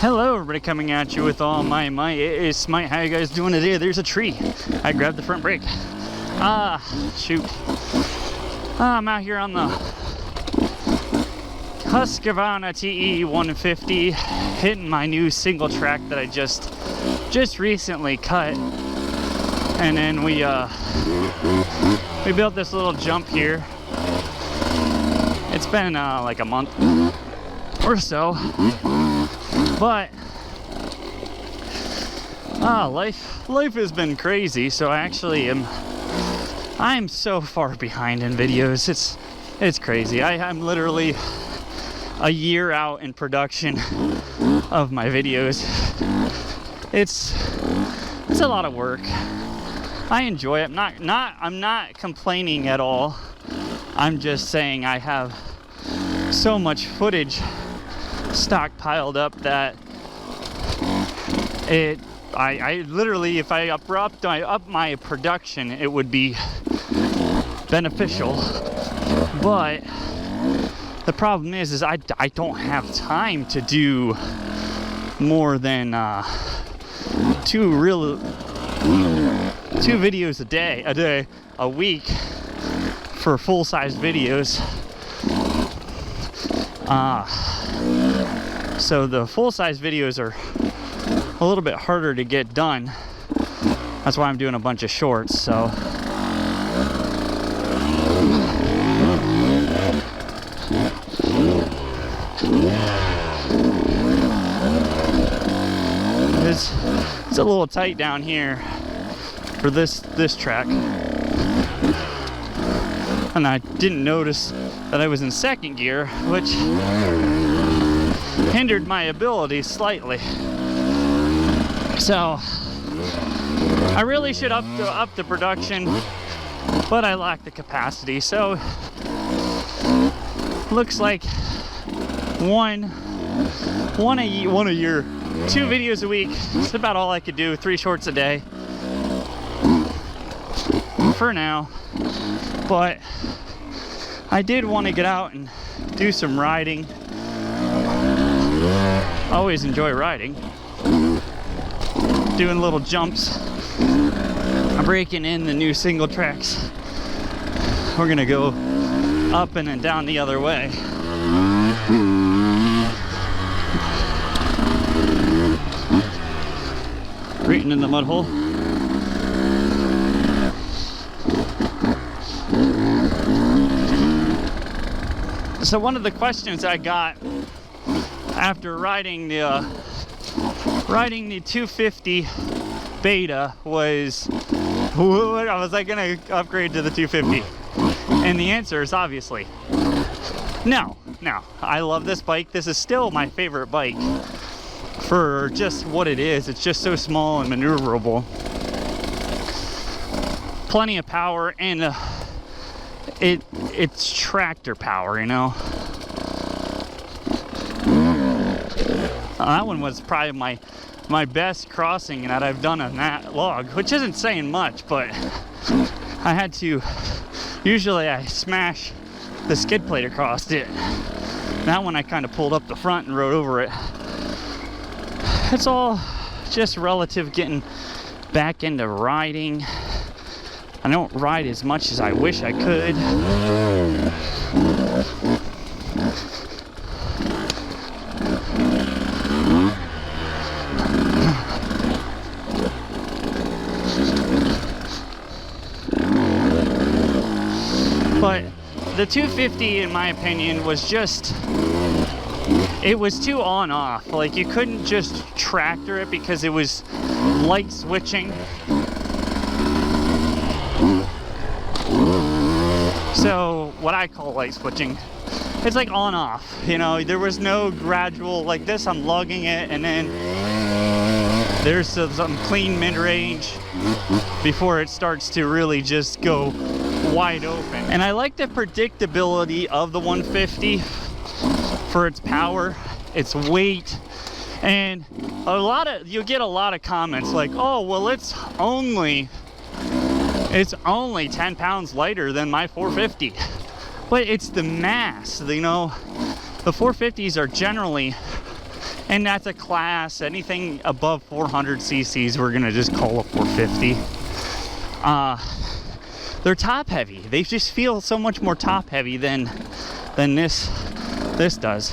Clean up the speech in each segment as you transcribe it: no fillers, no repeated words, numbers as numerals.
Hello everybody, coming at you with all my might. It is Smite. How you guys doing today? There's a tree. I grabbed the front brake. Shoot. I'm out here on the Husqvarna TE150 hitting my new single track that I just recently cut. And then we built this little jump here. It's been like a month or so. But life has been crazy, so I'm so far behind in videos. It's crazy. I'm literally a year out in production of my videos. It's a lot of work. I enjoy it. I'm not complaining at all. I'm just saying I have so much footage stockpiled up that I literally, if I up my production, it would be beneficial. But the problem is I don't have time to do more than two videos a week for full-size videos. So the full-size videos are a little bit harder to get done. That's why I'm doing a bunch of shorts. So it's a little tight down here for this track, and I didn't notice that I was in second gear, which hindered my ability slightly. So I really should up the production, but I lack the capacity. So looks like one a year, 2 videos a week. It's about all I could do. 3 shorts a day for now. But I did want to get out and do some riding. I always enjoy riding. Doing little jumps. I'm breaking in the new single tracks. We're gonna go up and then down the other way. Right into the mud hole. So one of the questions I got after riding the 250 beta was I gonna upgrade to the 250? And the answer is obviously no. I love this bike. This is still my favorite bike for just what it is. It's just so small and maneuverable. Plenty of power, and it's tractor power, you know. That one was probably my best crossing that I've done on that log, which isn't saying much, but I had to. Usually I smash the skid plate across it. That one I kind of pulled up the front and rode over it. It's all just relative getting back into riding. I don't ride as much as I wish I could. But the 250, in my opinion, was just, it was too on-off. Like, you couldn't just tractor it because it was light switching. So what I call light switching, it's like on-off, you know. There was no gradual, like this I'm lugging it, and then there's some clean mid-range before it starts to really just go wide open. And I like the predictability of the 150 for its power, its weight, and you'll get a lot of comments like, oh, well, it's only 10 pounds lighter than my 450. But it's the mass, you know. The 450s are generally And that's a class. Anything above 400 cc's, we're gonna just call a 450. They're top heavy. They just feel so much more top heavy than this does.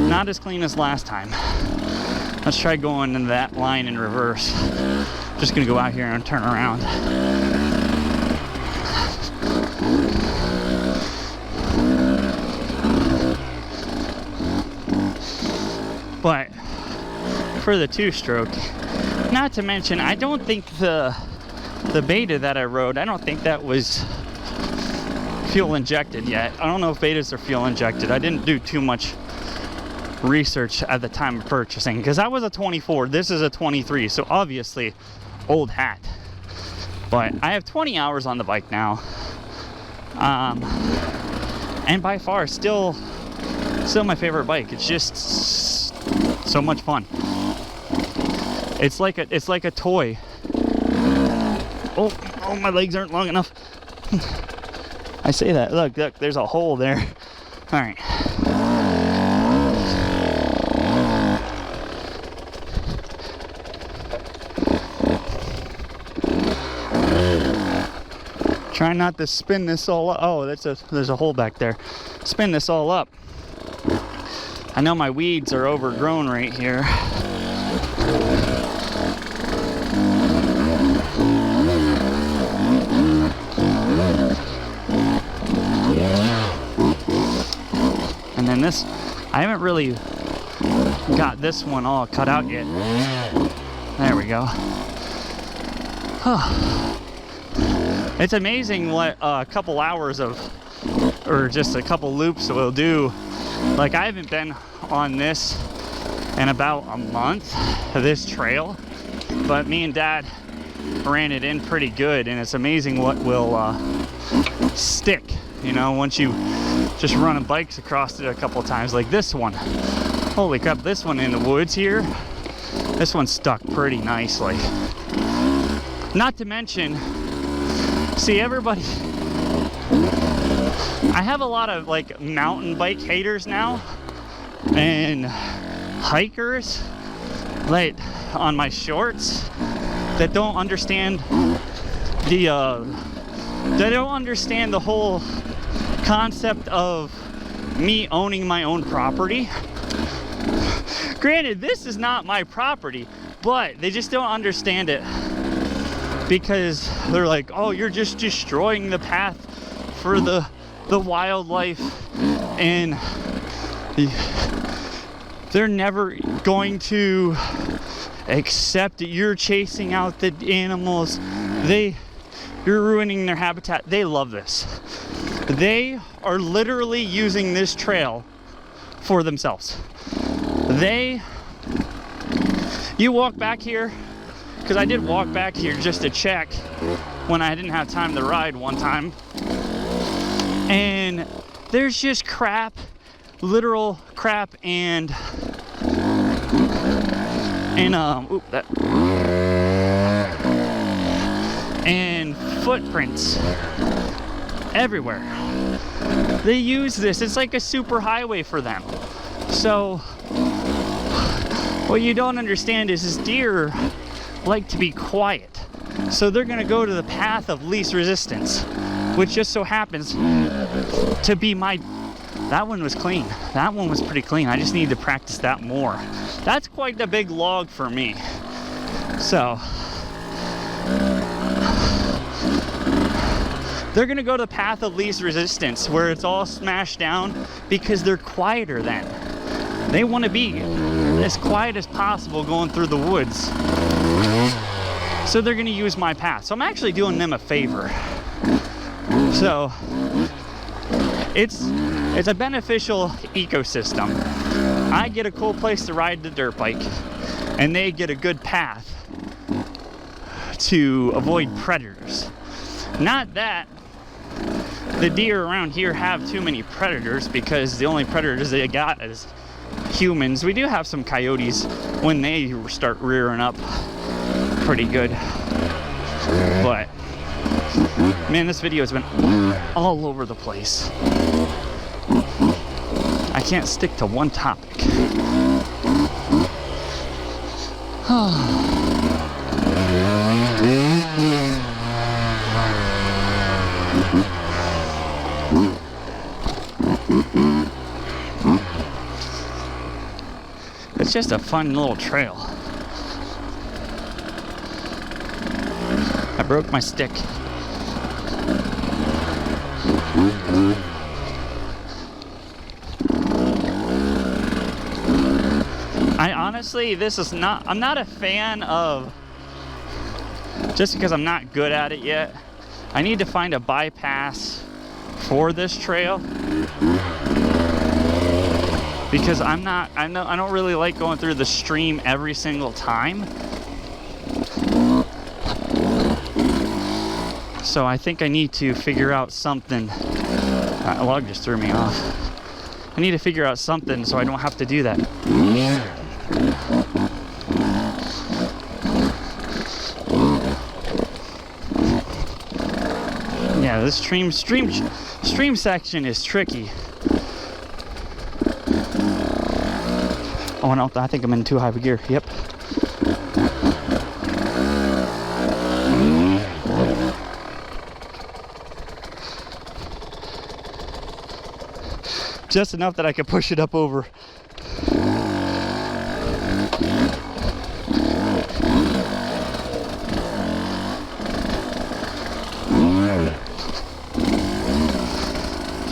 Not as clean as last time. Let's try going into that line in reverse. Just gonna go out here and turn around. But for the two-stroke, not to mention, I don't think the Beta that I rode, I don't think that was fuel injected yet. I don't know if Betas are fuel injected. I didn't do too much research at the time of purchasing because I was a 24. This is a 23, so obviously old hat. But I have 20 hours on the bike now, and by far still my favorite bike. It's just so much fun. It's like a toy. Oh, my legs aren't long enough. I say that. Look, there's a hole there. All right. Try not to spin this all up. Oh, there's a hole back there. Spin this all up. I know my weeds are overgrown right here. And then this, I haven't really got this one all cut out yet. There we go. It's amazing what a couple hours of, or just a couple loops will do. Like, I haven't been on this in about a month, this trail, but me and Dad ran it in pretty good, and it's amazing what will stick, you know, once you just run bikes across it a couple times, like this one. Holy crap, this one in the woods here, this one stuck pretty nicely. Not to mention, see, everybody, I have a lot of like mountain bike haters now and hikers like on my shorts that don't understand the whole concept of me owning my own property. Granted, this is not my property, but they just don't understand it because they're like, oh, you're just destroying the path for the wildlife, and they're never going to accept that you're chasing out the animals. You're ruining their habitat. They love this. They are literally using this trail for themselves. You walk back here, because I did walk back here just to check when I didn't have time to ride one time, and there's just crap, literal crap, and footprints everywhere. They use this. It's like a super highway for them. So what you don't understand is deer like to be quiet. So they're gonna go to the path of least resistance, which just so happens to be that one was clean. That one was pretty clean. I just need to practice that more. That's quite the big log for me. So they're gonna go to the path of least resistance where it's all smashed down because they're quieter then. They want to be as quiet as possible going through the woods. So they're gonna use my path. So I'm actually doing them a favor. So it's a beneficial ecosystem. I get a cool place to ride the dirt bike, and they get a good path to avoid predators. Not that the deer around here have too many predators, because the only predators they got is humans. We do have some coyotes when they start rearing up pretty good. But man, this video has been all over the place. I I can't stick to one topic. It's just a fun little trail. I broke my stick. I honestly, I'm not a fan of, just because I'm not good at it yet, I need to find a bypass for this trail. Because I don't really like going through the stream every single time. So I think I need to figure out something. That log just threw me off. I need to figure out something so I don't have to do that. Yeah, this stream section is tricky. Oh no, I think I'm in too high of a gear. Yep. Just enough that I could push it up over.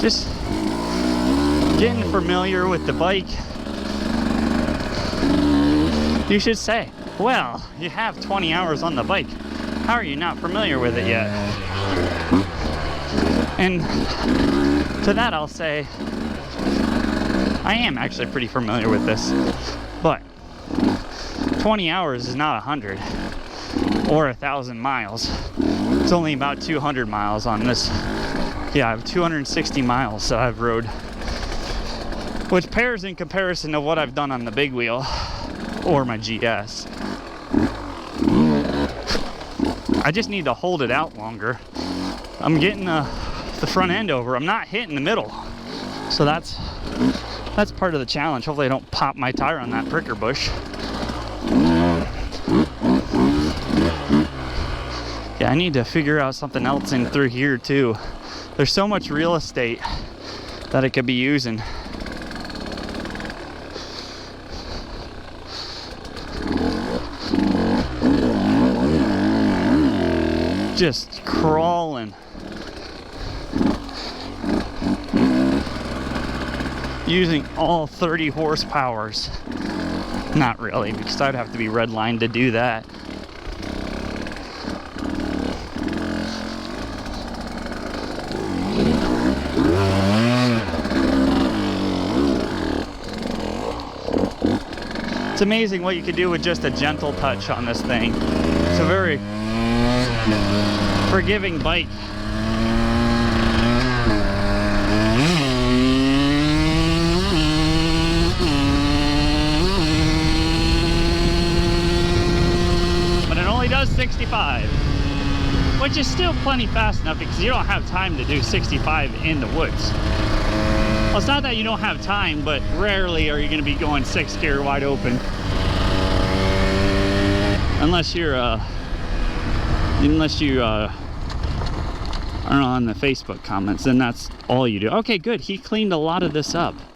Just getting familiar with the bike. You should say, well, you have 20 hours on the bike. How are you not familiar with it yet? And to that I'll say, I am actually pretty familiar with this, but 20 hours is not 100 or 1,000 miles. It's only about 200 miles on this. Yeah, I have 260 miles that I've rode, which pairs in comparison to what I've done on the big wheel or my GS. I just need to hold it out longer. I'm getting the front end over. I'm not hitting the middle. So that's part of the challenge. Hopefully I don't pop my tire on that pricker bush. Yeah, I need to figure out something else in through here too. There's so much real estate that I could be using. Just crawling. Using all 30 horsepowers. Not really, because I'd have to be redlined to do that. It's amazing what you can do with just a gentle touch on this thing. It's a very forgiving bike. But it only does 65, which is still plenty fast enough because you don't have time to do 65 in the woods. Well, it's not that you don't have time, but rarely are you going to be going 6th gear wide open. Unless you're, I don't know, on the Facebook comments, then that's all you do. Okay, good. He cleaned a lot of this up.